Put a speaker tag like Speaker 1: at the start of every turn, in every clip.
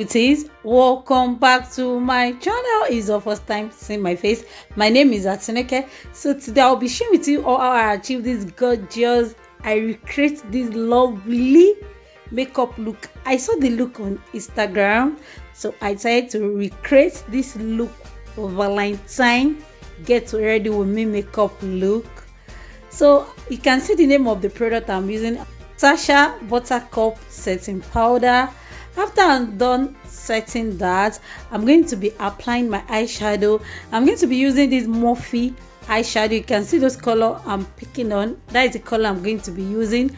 Speaker 1: beauties, welcome back to my channel. It's your first time seeing my face. My name is Atineke. So today I'll be sharing with you how I achieve this gorgeous, I recreate this lovely makeup look. I saw the look on Instagram, so I decided to recreate this look for Valentine get ready with me makeup look. So you can see the name of the product I'm using, Sacha buttercup setting powder. After I'm done setting that, I'm going to be applying my eyeshadow. I'm going to be using this morphe eyeshadow. You can see those color I'm picking on. That is the color I'm going to be using.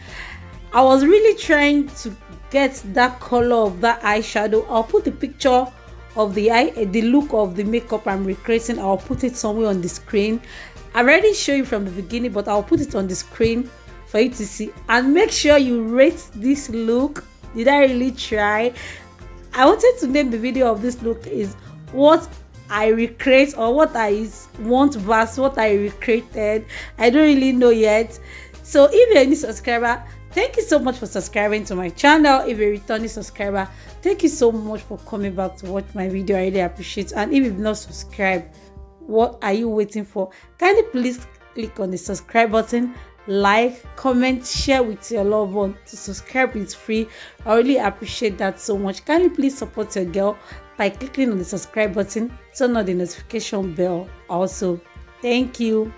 Speaker 1: I was really trying to get that color of that eyeshadow. I'll put the picture of the look of the makeup I'm recreating. I'll put it somewhere on the screen. I already showed you from the beginning, but I'll put it on the screen for you to see. And make sure you rate this look. Did I really try? I wanted to name the video of this look is what I recreate, or what I want versus what I recreated. I don't really know yet. So if you're a new subscriber, thank you so much for subscribing to my channel. If you're a returning subscriber, thank you so much for coming back to watch my video. I really appreciate it. And if you've not subscribed, what are you waiting for? Kindly please click on the subscribe button, like, comment, share with your loved one. To subscribe is free. I really appreciate that so much. Kindly please support your girl by clicking on the subscribe button, turn on the notification bell also. Thank you.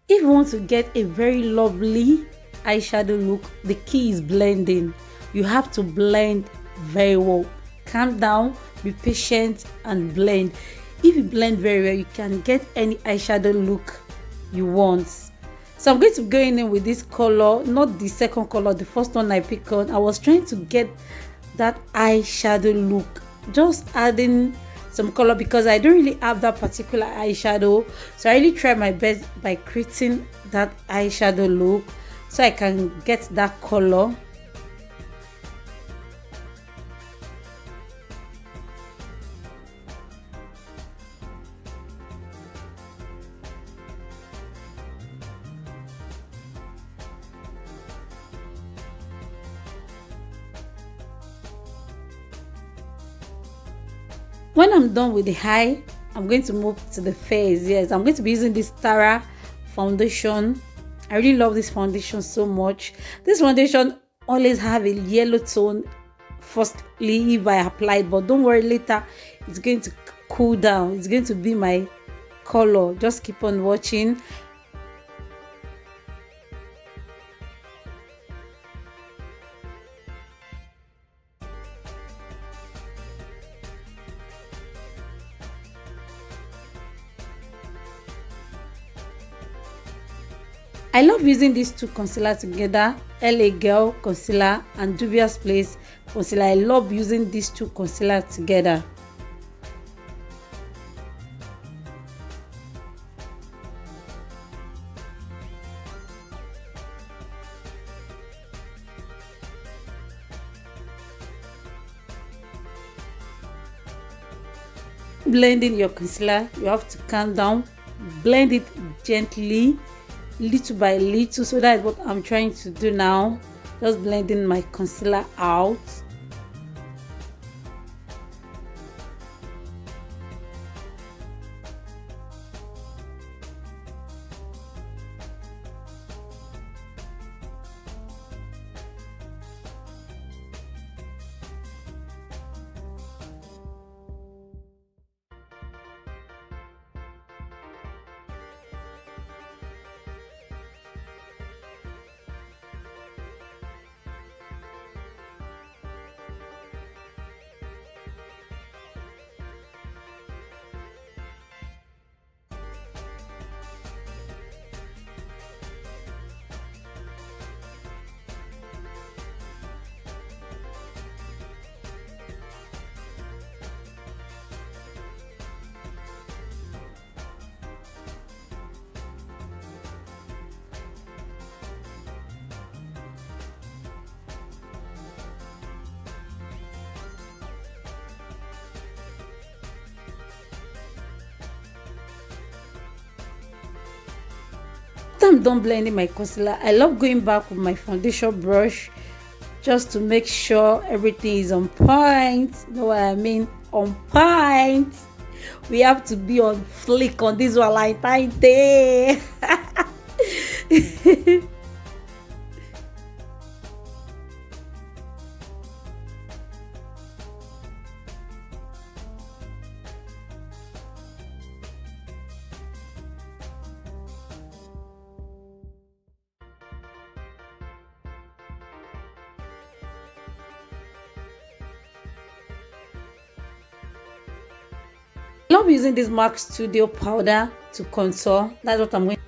Speaker 1: If you want to get a very lovely eyeshadow look, the key is blending. You have to blend very well. Calm down, be patient, and blend. If you blend very well, you can get any eyeshadow look you want. So I'm going to be going in with this color, not the second color, the first one I picked on. I was trying to get that eyeshadow look, just adding some color because I don't really have that particular eyeshadow. So I really try my best by creating that eyeshadow look so I can get that color. When I'm done with the eye, I'm going to move to the face. Yes, I'm going to be using this Tara foundation. I really love this foundation so much. This foundation always have a yellow tone firstly if I apply it, but don't worry, later it's going to cool down. It's going to be my color. Just keep on watching. I love using these two concealer together, LA Girl concealer and Juvia's Place concealer. I love using these two concealer together. Blending your concealer, you have to calm down, blend it gently, little by little. So that's what I'm trying to do now, just blending my concealer out. After I'm done blending my concealer, I love going back with my foundation brush just to make sure everything is on point. You know what I mean? On point. We have to be on flick on this Valentine Day. I love using this MAC Studio powder to contour. That's what I'm going.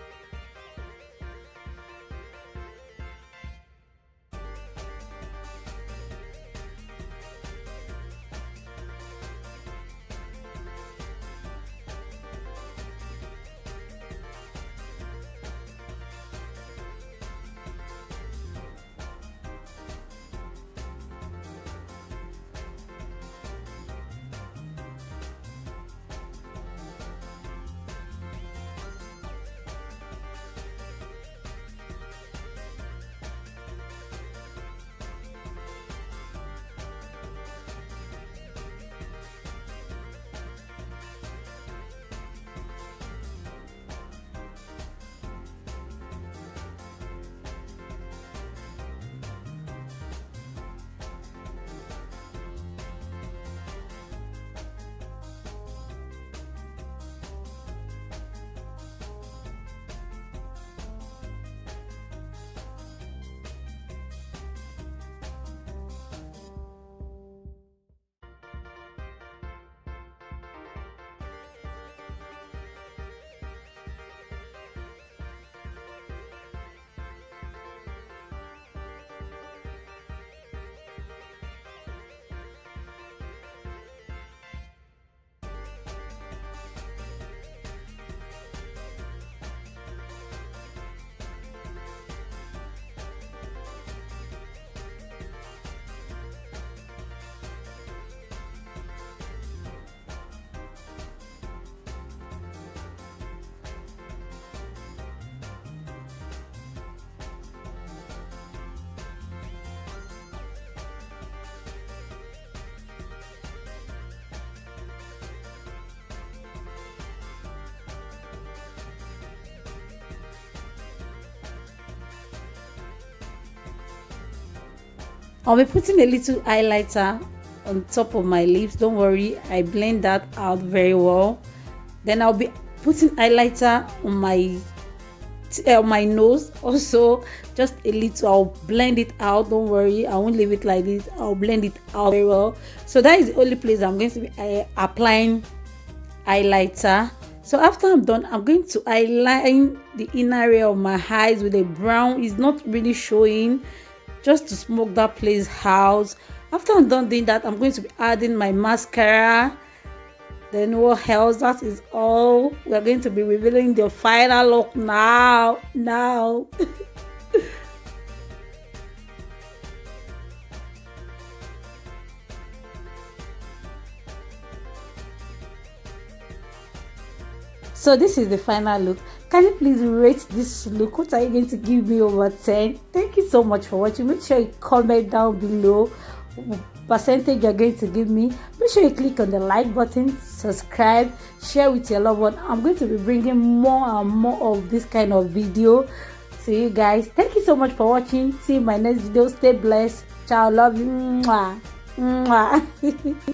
Speaker 1: I'll be putting a little highlighter on top of my lips. Don't worry, I blend that out very well. Then I'll be putting highlighter on my nose also, just a little. I'll blend it out. Don't worry, I won't leave it like this. I'll blend it out very well. So that is the only place I'm going to be applying highlighter. So after I'm done, I'm going to align the inner area of my eyes with a brown. It's not really showing, just to smoke that place out. After I'm done doing that, I'm going to be adding my mascara. Then what else? That is all. We're going to be revealing the final look now. So this is the final look. Can you please rate this look? What are you going to give me over 10? Thank you so much for watching. Make sure you comment down below what percentage you're going to give me. Make sure you click on the like button, subscribe, share with your loved one. I'm going to be bringing more and more of this kind of video to you guys. Thank you so much for watching. See you in my next video. Stay blessed. Ciao. Love you. Mwah. Mwah.